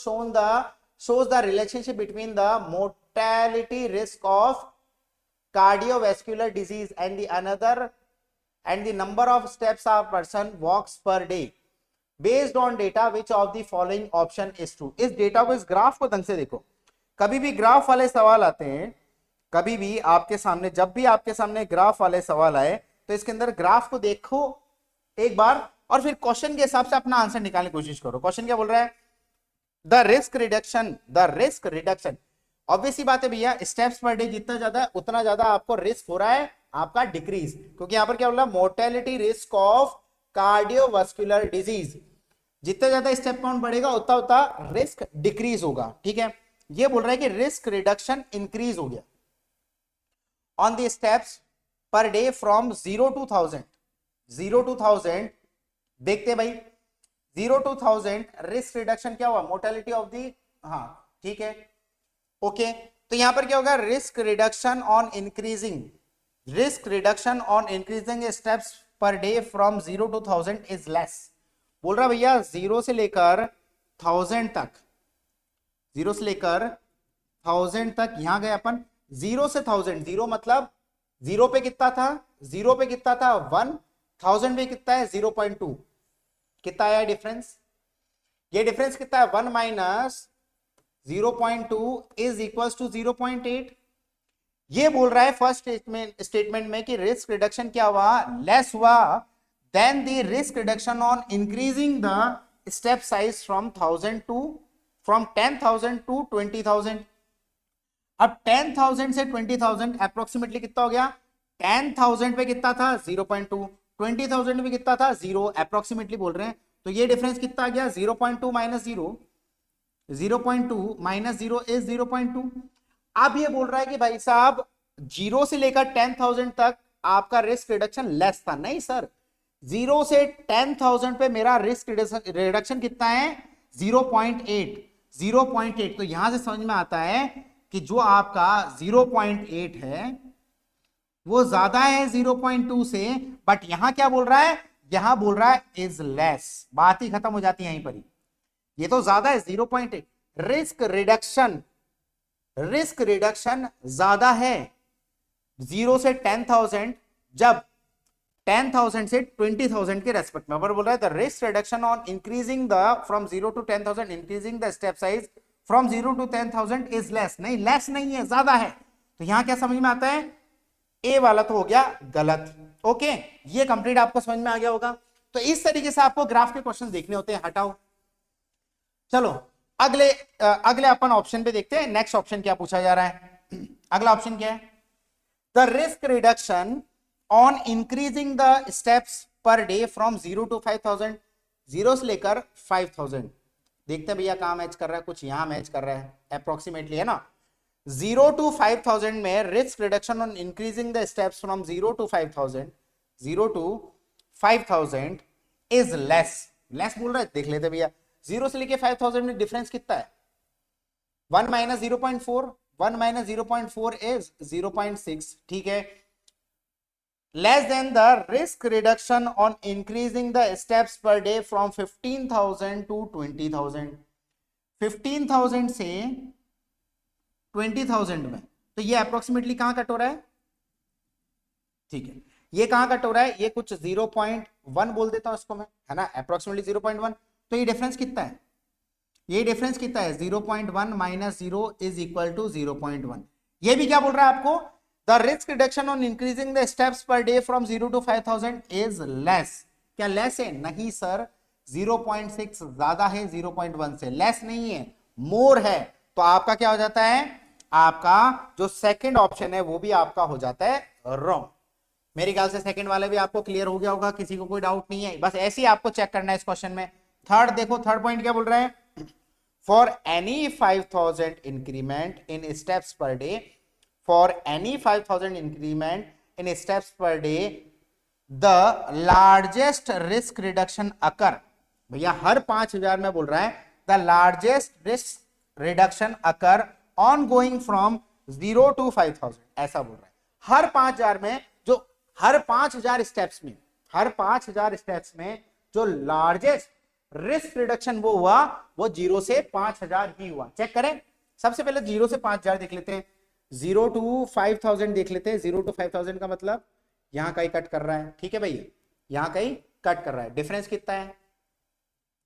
shows the relationship between the mortality risk of cardiovascular disease and the number of steps a person walks per day based on data which of the following option is true। इस data को, इस graph को ढंग से देखो। कभी भी graph वाले सवाल आते हैं, कभी भी आपके सामने, जब भी आपके सामने ग्राफ वाले सवाल आए तो इसके अंदर ग्राफ को देखो एक बार और फिर क्वेश्चन के हिसाब से अपना आंसर निकालने की कोशिश करो। क्वेश्चन क्या बोल रहा है, द रिस्क रिडक्शन, ऑब्वियस सी बात है भैया, स्टेप्स पर डे जितना ज्यादा उतना ज्यादा आपको रिस्क हो रहा है आपका डिक्रीज, क्योंकि यहां पर क्या बोल रहा है, mortality risk of cardiovascular disease, जितना ज्यादा स्टेप काउंट बढ़ेगा उतना उतना रिस्क डिक्रीज होगा। ठीक है, ये बोल रहा है कि रिस्क रिडक्शन इंक्रीज हो गया on the steps per day from 0 to 1000। देखते भाई, 0 to 1000 रिस्क रिडक्शन क्या हुआ, मोर्टेलिटी ऑफ दी, हाँ ठीक है ओके। तो यहां पर क्या होगा, risk reduction on increasing, risk reduction on increasing steps per day from 0 to 1000 is less. बोल रहा भैया 0 से लेकर 1000 तक, 0 से लेकर 1000 तक, यहां गए अपन 0 से 1000, 0 मतलब 0 पे कितना था, 0 पे कितना था 1, 1000 पे कितना है 0.2, कितना आया डिफरेंस, ये डिफरेंस कितना है 1 माइनस 0.2 इज इक्वल टू 0.8। ये बोल रहा है फर्स्ट स्टेटमेंट में कि रिस्क रिडक्शन क्या हुआ, लेस हुआ than the risk reduction on increasing the step size from 1000 to, from 10,000 to 20,000। अब 10,000 से 20,000 अप्रोक्सीमेटली कितना हो गया, 10,000 पे कितना था 0.2, 20,000 पे कितना था 0, अप्रोक्सीमेटली बोल रहे हैं। तो ये डिफरेंस कितना आ गया 0.2 माइनस 0, 0.2 माइनस 0 इज 0.2। अब ये बोल रहा है कि भाई साहब 0 से लेकर 10,000 तक आपका रिस्क रिडक्शन लेस था, नहीं सर, 0 से 10,000 पे मेरा रिस्क रिडक्शन कितना है 0.8, 0.8। तो यहां से समझ में आता है कि जो आपका 0.8 है वो ज्यादा है 0.2 से, बट यहां क्या बोल रहा है, यहां बोल रहा है इज लेस, बात ही खत्म हो जाती है यहीं पर ही। ये तो ज्यादा है 0.8, रिस्क रिडक्शन, रिस्क रिडक्शन ज्यादा है 0 से 10,000, जब 10,000 से 20,000 के रेस्पेक्ट में। बोल रहा है the risk reduction on increasing the from 0 to 10,000 increasing the step size from 0 to 10,000 is less, नहीं लेस नहीं है, ज्यादा है। तो यहां क्या समझ में आता है, ए वाला तो हो गया गलत। ओके, ये कंप्लीट आपको समझ में आ गया होगा। तो इस तरीके से आपको ग्राफ के क्वेश्चन देखने होते हैं। हटाओ, चलो अगले अपन ऑप्शन पे देखते हैं। नेक्स्ट ऑप्शन क्या पूछा जा रहा है, अगला ऑप्शन क्या है, the risk reduction on increasing the steps per day from 0 to 5,000, 0 से लेकर 5,000। देखते हैं भैया कहां मैच कर रहा है, कुछ यहां मैच कर रहा है अप्रोक्सीमेटली, है ना। 0 to 5,000 में risk reduction on increasing the steps from 0 to 5,000, 0 to 5,000 is less, less बोल रहा है, देख लेते भैया 0 से लेके 5,000 में डिफरेंस कितना है, 1 माइनस 0.4, 1 माइनस 0.4 इज 0.6, ठीक है। Less than the risk reduction on increasing the steps per day from 15,000 to 20,000, 15,000 से 20,000 में, तो ये अप्रोक्सीमेटली कहां कट हो रहा है, ठीक है, ये कहां कट हो रहा है, ये कुछ 0.1 बोल देता हूं इसको मैं, है ना, अप्रोक्सीमेटली 0.1। तो ये डिफरेंस कितना है, ये डिफरेंस कितना है 0.1 माइनस 0 इज इक्वल टू 0.1। ये भी क्या बोल रहा है आपको, the risk reduction on increasing the steps per day from 0 to 5,000 is less. क्या लेस है, नहीं सर, 0.6 ज्यादा है 0.1 से, लेस नहीं है, मोर है। तो आपका क्या हो जाता है, आपका जो सेकंड ऑप्शन है वो भी आपका हो जाता है रॉन्ग। मेरे ख्याल से सेकंड वाला भी आपको क्लियर हो गया होगा, किसी को कोई डाउट नहीं है, बस ऐसे ही आपको चेक करना है इस क्वेश्चन में। थर्ड देखो, थर्ड पॉइंट क्या बोल रहा है, for any 5,000 increment in steps per day, for any 5,000 increment in steps per day the largest risk reduction occur, भैया हर 5,000 में बोल रहा है the largest risk reduction occur on going from 0 to 5,000, ऐसा बोल रहा है। हर 5,000 में, जो हर 5,000 स्टेप्स में, हर 5,000 स्टेप्स में जो लार्जेस्ट रिस्क रिडक्शन वो हुआ, वो 0 से 5,000 ही हुआ। चेक करें, सबसे पहले 0 से 5,000 देख लेते हैं, 0 to 5,000 देख लेते हैं। 0 to 5,000 का मतलब यहां कहीं कट कर रहा है, ठीक है भैया, यहां कहीं कट कर रहा है। डिफरेंस कितना है,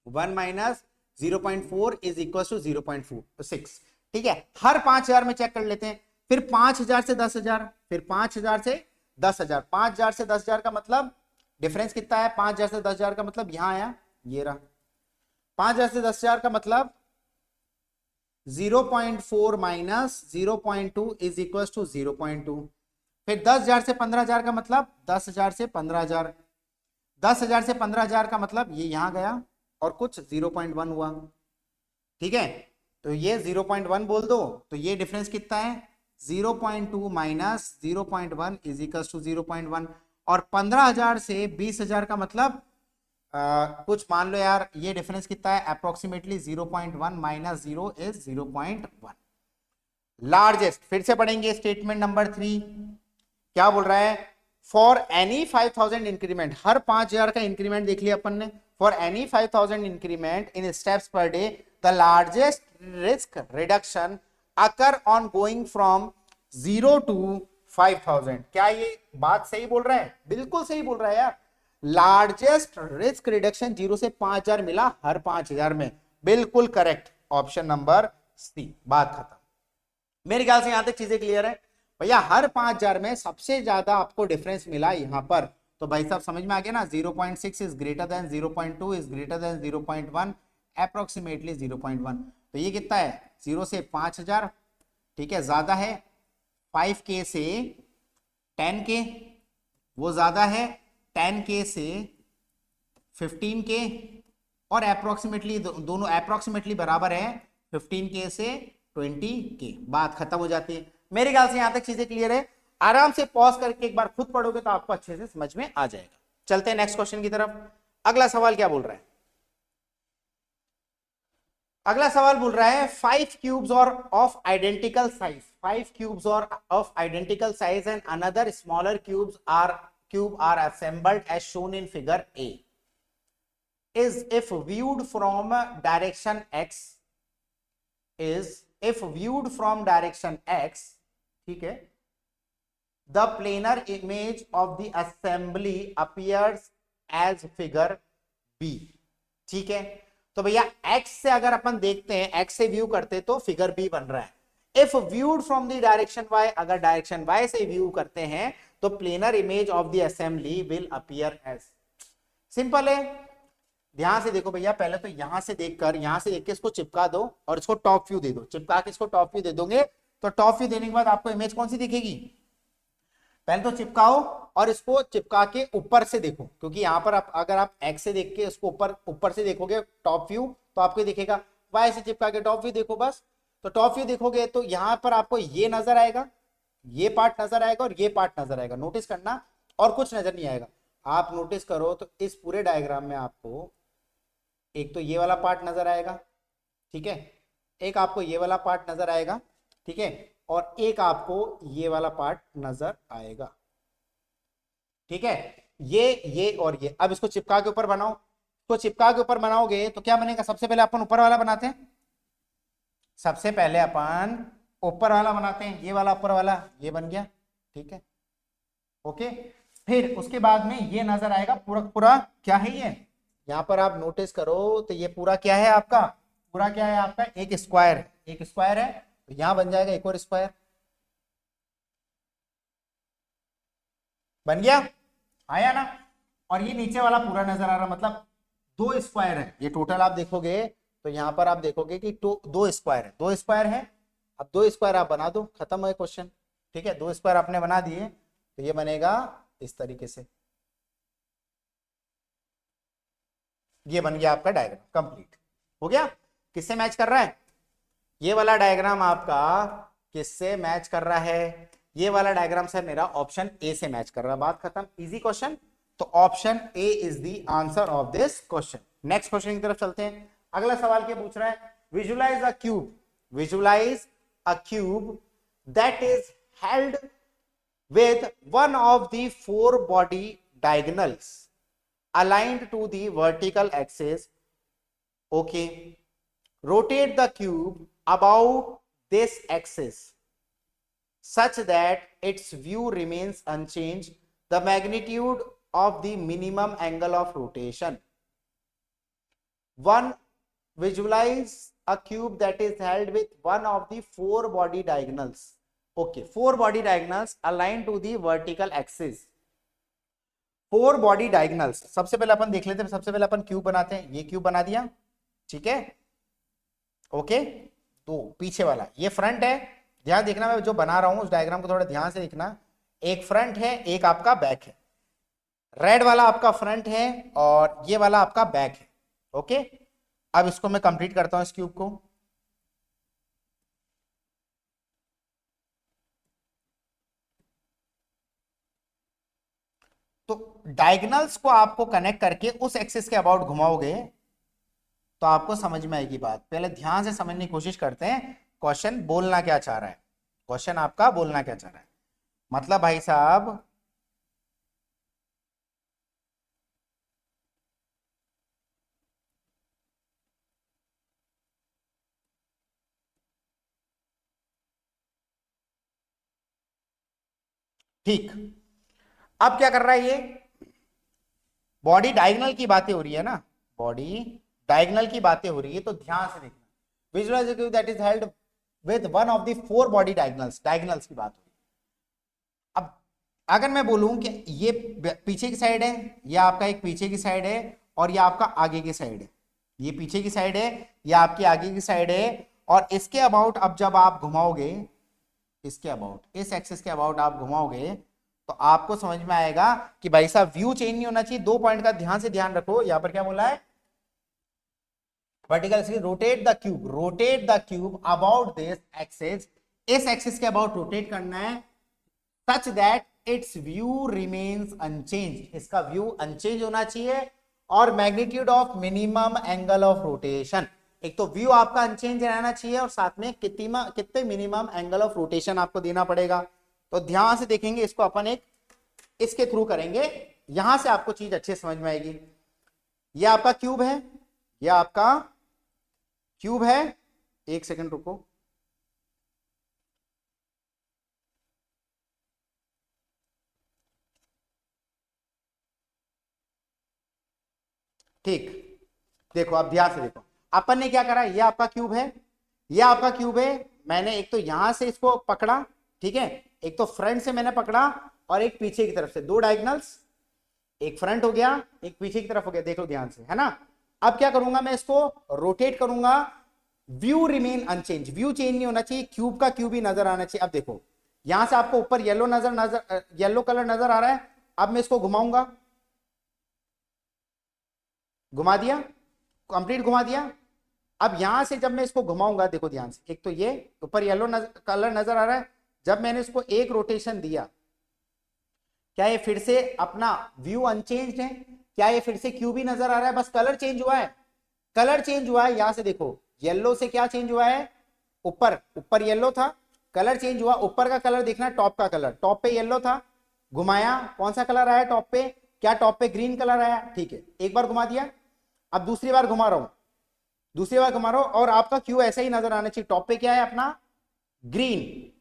1 माइनस 0.4 इज इक्वल टू 0.6, ठीक है। हर 5,000 में चेक कर लेते हैं, फिर 5,000 से 10,000, फिर 5,000 से 10,000, 5,000 से 10,000 का मतलब डिफरेंस कितना है, 5,000 से 10,000 का मतलब यहां आया, ये रहा, 5,000 से 10,000 का मतलब 0.4 माइनस 0.2 इज इक्वल टू 0.2। फिर 10,000 से 15,000 का मतलब 10,000 से 15,000, 10,000 से 15,000 का मतलब ये यहां गया और कुछ 0.1 हुआ, ठीक है। तो ये 0.1 बोल दो, तो ये डिफरेंस कितना है 0.2 माइनस 0.1 इज इक्वल टू 0.1। और 15,000 से 20,000 का मतलब कुछ मान लो यार, ये डिफरेंस कितना है, अप्रोक्सीमेटली 0.1 माइनस 0 इज 0.1। लार्जेस्ट, फिर से पढ़ेंगे स्टेटमेंट नंबर 3, क्या बोल रहा है, फॉर एनी 5000 इंक्रीमेंट, हर 5000 का इंक्रीमेंट देख लिया अपन ने, for any 5000 increment in steps per day the largest risk reduction occur on going from 0 to 5000। क्या ये बात सही बोल रहा है? बिल्कुल सही बोल रहा है यार। लार्जेस्ट रिस्क रिडक्शन 0 से 5000 मिला हर 5000 में, बिल्कुल करेक्ट, ऑप्शन नंबर सी, बात खत्म। मेरे ख्याल से यहां तक चीजें क्लियर है भैया। हर 5000 में सबसे ज्यादा आपको डिफरेंस मिला यहां पर, तो भाई साहब समझ में आ गया ना, 0.6 is greater than 0.2 is greater than 0.1, approximately 0.1। तो ये कितना है, 0 से 5000, ठीक है, ज्यादा है 5K से 10K, वो ज्यादा है 10K से 15K, और अप्रोक्सीमेटली दोनों अप्रोक्सीमेटली बराबर है 15K से 20K। बात खत्म हो जाती है। मेरे ख्याल से यहां तक चीजें क्लियर है। आराम से पॉज करके एक बार खुद पढ़ोगे तो आपको अच्छे से समझ में आ जाएगा। चलते हैं नेक्स्ट क्वेश्चन की तरफ। अगला सवाल क्या बोल रहा है, अगला सवाल बोल रहा है 5 cubes are of identical size, 5 cubes are of identical size and another smaller cube are assembled as shown in figure A is if viewed from direction x, is if viewed from direction x, ठीक है, the planar image of the assembly appears as figure b, ठीक है। तो भैया x से अगर अपन देखते हैं, x से व्यू करते तो फिगर b बन रहा है। If viewed from the direction y, अगर डायरेक्शन y से व्यू करते हैं तो planar image of the assembly will appear as, simple है। ध्यान से देखो भैया, पहले तो यहां से देखकर, यहां से देख के इसको चिपका दो और इसको टॉप व्यू दे दो, चिपका के इसको टॉप व्यू दे दोगे तो टॉप व्यू देने के बाद आपको इमेज कौन सी दिखेगी, पहले तो चिपकाओ और इसको चिपका के ऊपर से देखो, क्योंकि यहां पर आप अगर आप एक्स से देख के इसको ऊपर से देखोगे टॉप व्यू तो आपको दिखेगा, वाई से चिपका के टॉप व्यू देखो बस, तो टॉप व्यू देखोगे तो यहां पर आपको ये नजर आएगा, ये पार्ट नजर आएगा और ये पार्ट नजर आएगा, नोटिस करना, और कुछ नजर नहीं आएगा। आप नोटिस करो तो इस पूरे डायग्राम में आपको एक तो ये वाला पार्ट नजर आएगा, ठीक है, एक आपको ये वाला पार्ट नजर आएगा, ठीक है, और एक आपको ये वाला पार्ट नजर आएगा, ठीक है, ये और ये। अब इसको चिपका के ऊपर बनाओ, तो चिपका के ऊपर बनाओगे तो क्या बनेगा, सबसे पहले अपन ऊपर वाला बनाते हैं, सबसे पहले अपन ऊपर वाला बनाते हैं, ये वाला ऊपर वाला ये बन गया, ठीक है, ओके। फिर उसके बाद में ये नजर आएगा पूरा पूरा, क्या है ये, यहां पर आप नोटिस करो तो ये पूरा क्या है आपका, पूरा क्या है आपका, एक स्क्वायर, एक स्क्वायर है, तो यहां बन जाएगा एक और स्क्वायर, बन गया, आया ना। और ये नीचे वाला पूरा नजर आ रहा, मतलब दो स्क्वायर है ये टोटल, आप देखोगे तो यहां पर आप देखोगे कि दो स्क्वायर है, दो स्क्वायर है। अब दो स्क्वायर आप बना दो, खत्म है क्वेश्चन, ठीक है, दो स्क्वायर आपने बना दिए तो ये बनेगा इस तरीके से, ये बन गया आपका डायग्राम, कंप्लीट हो गया। किससे मैच कर रहा है, ये वाला डायग्राम आपका किससे मैच कर रहा है, ये वाला डायग्राम सर मेरा ऑप्शन ए से मैच कर रहा है, बात खत्म, इजी क्वेश्चन। तो option A is the answer of this question. Next question की तरफ चलते हैं। अगला सवाल क्या पूछ रहा है, visualize a cube, visualize a cube that is held with one of the four body diagonals aligned to the vertical axis, okay, rotate the cube about this axis such that its view remains unchanged, the magnitude of the minimum angle of rotation. One, visualize a cube that is held with one of the four body diagonals, okay, four body diagonals aligned to the vertical axis, four body diagonals. सबसे पहले अपन देख लेते हैं, सबसे पहले अपन cube बनाते हैं, ये क्यूब बना दिया, ठीक है, ओके। तो पीछे वाला ये फ्रंट है, ध्यान देखना मैं जो बना रहा हूं उस डायग्राम को थोड़ा ध्यान से देखना, एक फ्रंट है एक आपका बैक है, रेड वाला आपका फ्रंट है और ये वाला आपका बैक है, ओके। अब इसको मैं कंप्लीट करता हूं इस क्यूब को, तो डायगोनल्स को आपको कनेक्ट करके उस एक्सिस के अबाउट घुमाओगे तो आपको समझ में आएगी बात। पहले ध्यान से समझने की कोशिश करते हैं क्वेश्चन बोलना क्या चाह रहा है। क्वेश्चन आपका बोलना क्या चाह रहा है, मतलब भाई साहब ठीक। अब क्या कर रहा है ये, बॉडी डायगोनल की बातें हो रही है ना, बॉडी डायगोनल की बातें हो रही है, तो ध्यान से देखना। Visualize that is held with one of the four body diagonals, diagonals की बात हो रही है। अब अगर मैं बोलूं कि ये पीछे की साइड है, या आपका एक पीछे की साइड है और ये आपका आगे की साइड है, ये पीछे की साइड है या आपकी आगे की साइड है, और इसके अबाउट अब जब आप घुमाओगे, इसके अबाउट, इस एक्सिस के अबाउट आप घुमाओगे तो आपको समझ में आएगा कि भाई साहब व्यू चेंज नहीं होना चाहिए। दो पॉइंट का ध्यान से ध्यान रखो, यहां पर क्या बोला है, vertical rotate the cube about this axis, इस एक्सिस के अबाउट रोटेट करना है such that its view remains unchanged, इसका व्यू अनचेंज होना चाहिए, और magnitude of minimum angle of rotation, एक तो व्यू आपका अनचेंज रहना चाहिए और साथ में कितने मिनिमम एंगल ऑफ रोटेशन आपको देना पड़ेगा। तो ध्यान से देखेंगे इसको, अपन एक इसके थ्रू करेंगे, यहां से आपको चीज अच्छे समझ में आएगी। ये आपका क्यूब है, ये आपका क्यूब है, एक सेकंड रुको, ठीक। देखो अब ध्यान से देखो, अपन ने क्या करा, ये आपका क्यूब है, ये आपका क्यूब है, मैंने एक तो यहां से इसको पकड़ा, ठीक है, एक तो फ्रंट से मैंने पकड़ा और एक पीछे की तरफ से, दो डायगोनल्स, एक फ्रंट हो गया एक पीछे की तरफ हो गया, देखो ध्यान से, है ना। अब क्या करूंगा मैं, इसको रोटेट करूंगा, view remain unchanged, view change नहीं होना चाहिए, क्यूब का क्यूब ही नजर आना चाहिए। अब देखो यहां से आपको ऊपर येलो कलर नजर आ रहा है, अब मैं इसको घुमाऊंगा, घुमा दिया, कंप्लीट घुमा दिया। अब यहां से जब मैं इसको घुमाऊंगा, देखो ध्यान से, एक तो ये ऊपर येलो कलर नजर आ रहा है, जब मैंने इसको एक रोटेशन दिया, क्या ये फिर से अपना व्यू अनचेंज्ड है, क्या ये फिर से क्यूब ही नजर आ रहा है, बस कलर चेंज हुआ है, कलर चेंज हुआ है। यहां से देखो येलो से क्या चेंज हुआ है, ऊपर ऊपर येलो था, कलर चेंज हुआ, ऊपर का कलर देखना, टॉप का कलर, टॉप पे येलो था, घुमाया, कौन सा कलर आया टॉप पे, क्या टॉप पे ग्रीन कलर आया, ठीक है, एक बार घुमा दिया। अब दूसरी बार घुमा रहा हूं, दूसरी बार घुमा रहा हूं, और आपका क्यू ऐसा ही नजर आना चाहिए, टॉप पे क्या है अपना ग्रीन,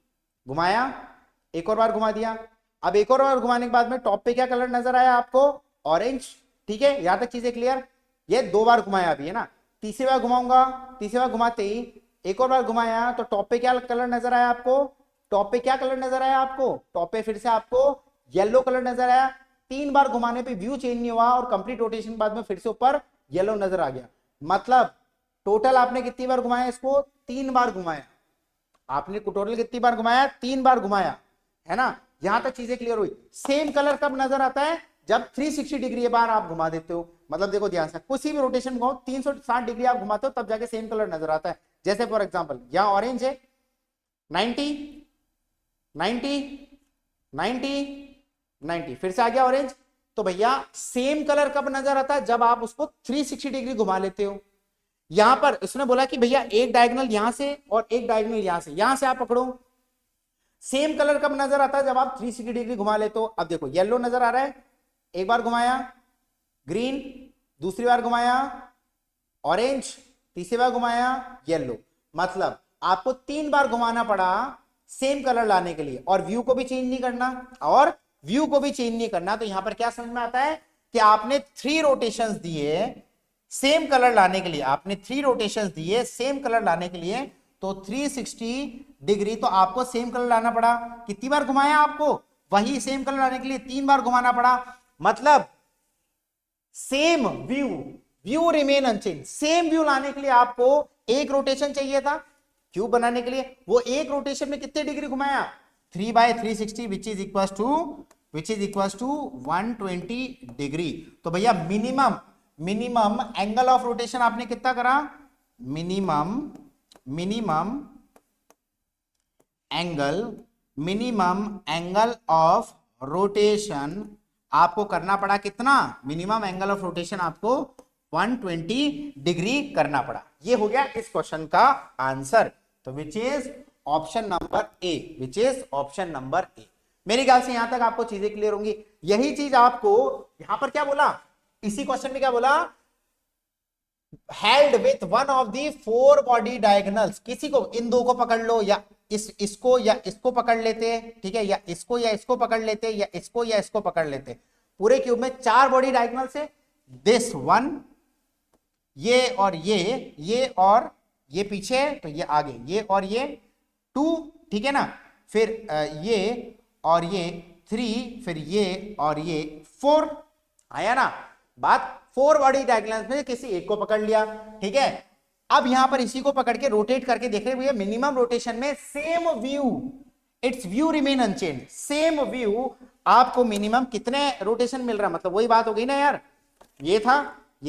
घुमाया, एक और बार घुमा दिया। अब एक और बार घुमाने के बाद में टॉप पे क्या कलर नजर आया आपको, ऑरेंज, ठीक है, यहां तक चीजें क्लियर। ये दो बार घुमाया अभी, है ना, तीसरी बार घुमाऊंगा, तीसरी बार घुमाते ही एक और बार घुमाया, तो टॉप पे क्या कलर नजर आया आपको, टॉप पे क्या कलर नजर आया आपको, टॉप पे फिर से आपको येलो कलर नजर आया। तीन बार घुमाने पे व्यू चेंज नहीं हुआ और कंप्लीट रोटेशन बाद में फिर से ऊपर येलो नजर आ गया, मतलब टोटल आपने कितनी बार घुमाया इसको, तीन बार घुमाया, आपने टोटल कितनी बार घुमाया, तीन बार घुमाया, है ना। यहां तक चीजें क्लियर हुई। सेम कलर कब नजर आता है, जब 360 डिग्री बार आप घुमा देते हो, मतलब देखो ध्यान से, किसी भी रोटेशन को 360 डिग्री आप घुमाते हो तब जाके सेम कलर नजर आता है। जैसे फॉर एग्जांपल यहां ऑरेंज है, 90 90 90 90, फिर से आ गया ऑरेंज, तो भैया सेम कलर कब नजर आता है, जब आप उसको 360 डिग्री घुमा लेते हो। यहां पर उसने बोला कि भैया एक डायगोनल यहां से और एक डायगोनल यहां से आप पकड़ो, सेम कलर कब नजर आता है, जब आप 360 डिग्री घुमा लेते हो। अब देखो येलो नजर आ रहा है, एक बार घुमाया ग्रीन, दूसरी बार घुमाया ऑरेंज, तीसरी बार घुमाया येलो, मतलब आपको तीन बार घुमाना पड़ा सेम कलर लाने के लिए, और व्यू को भी चेंज नहीं करना, और व्यू को भी चेंज नहीं करना। तो यहां पर क्या समझ में आता है कि आपने 3 रोटेशंस दिए सेम कलर लाने के लिए, आपने 3 रोटेशंस दिए सेम कलर लाने के लिए, तो 360 डिग्री तो आपको सेम कलर लाना पड़ा। कितनी बार घुमाया आपको, वही सेम कलर लाने के लिए 3 बार घुमाना पड़ा, मतलब same view, view remain unchanged, same view लाने के लिए आपको एक रोटेशन चाहिए था क्यूब बनाने के लिए, वो एक रोटेशन में कितने डिग्री घुमाया, 3/360 which is equal to 120 degree. तो भैया मिनिमम एंगल ऑफ रोटेशन आपने कितना करा, मिनिमम एंगल ऑफ रोटेशन आपको करना पड़ा कितना, मिनिमम एंगल ऑफ रोटेशन आपको 120 डिग्री करना पड़ा। ये हो गया इस क्वेश्चन का आंसर। तो which is option number A, which is option number A. मेरी ख्याल से यहां तक आपको चीजें क्लियर होंगी। यही चीज आपको यहां पर क्या बोला, इसी क्वेश्चन में क्या बोला, held with one of the four body diagonals, किसी को इन दो को पकड़ लो, या इसको या इसको पकड़ लेते, ठीक है, या इसको पकड़ लेते, या इसको पकड़ लेते। पूरे क्यूब में 4 बॉडी डायगोनल से, दिस वन, ये और और ये पीछे, तो ये आगे, ये और ये 2, ठीक है ना, फिर ये और ये 3, फिर ये और ये 4, आया ना बात। 4 बॉडी डायगोनल्स में किसी एक को पकड़ लिया, ठीक है। अब यहां पर इसी को पकड़ के रोटेट करके देख रहे, मिनिमम रोटेशन में same view, its view remain unchanged, same view आपको मिनिमम कितने रोटेशन मिल रहा, मतलब वही बात हो गई ना यार, ये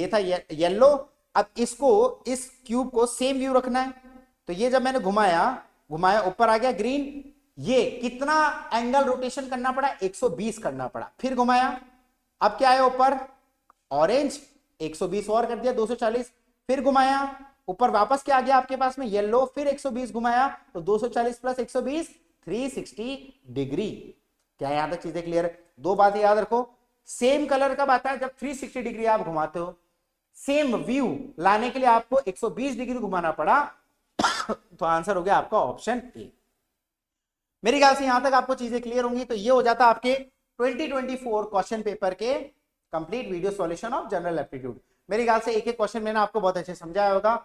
था येलो। अब इसको, इस क्यूब को सेम व्यू रखना है, तो ये जब मैंने घुमाया ऊपर आ गया ग्रीन। ये कितना एंगल रोटेशन करना पड़ा, 120 करना पड़ा। फिर घुमाया, अब क्या आया ऊपर, ऑरेंज, 120 और कर दिया 240। फिर घुमाया ऊपर, वापस क्या आ गया आपके पास में, येलो, फिर 120 घुमाया, तो 240 प्लस 120 360 डिग्री। क्या यहां तक चीजें क्लियर है? 2 बातें याद रखो, सेम कलर कब आता है, जब 360 डिग्री आप घुमाते हो। सेम व्यू लाने के लिए आपको 120 डिग्री घुमाना पड़ा। तो आंसर हो गया आपका ऑप्शन ए। मेरी ख्याल से यहां तक आपको चीजें क्लियर होंगी। तो ये हो जाता आपके 2024 क्वेश्चन पेपर के complete video solution of general aptitude. मेरे ख्याल से एक एक क्वेश्चन मैंने आपको बहुत अच्छे समझाया होगा,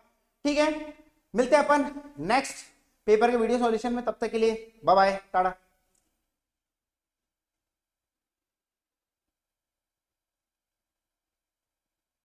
ठीक है। मिलते हैं अपन नेक्स्ट पेपर के वीडियो सॉल्यूशन में, तब तक के लिए बाय बाय, टाटा।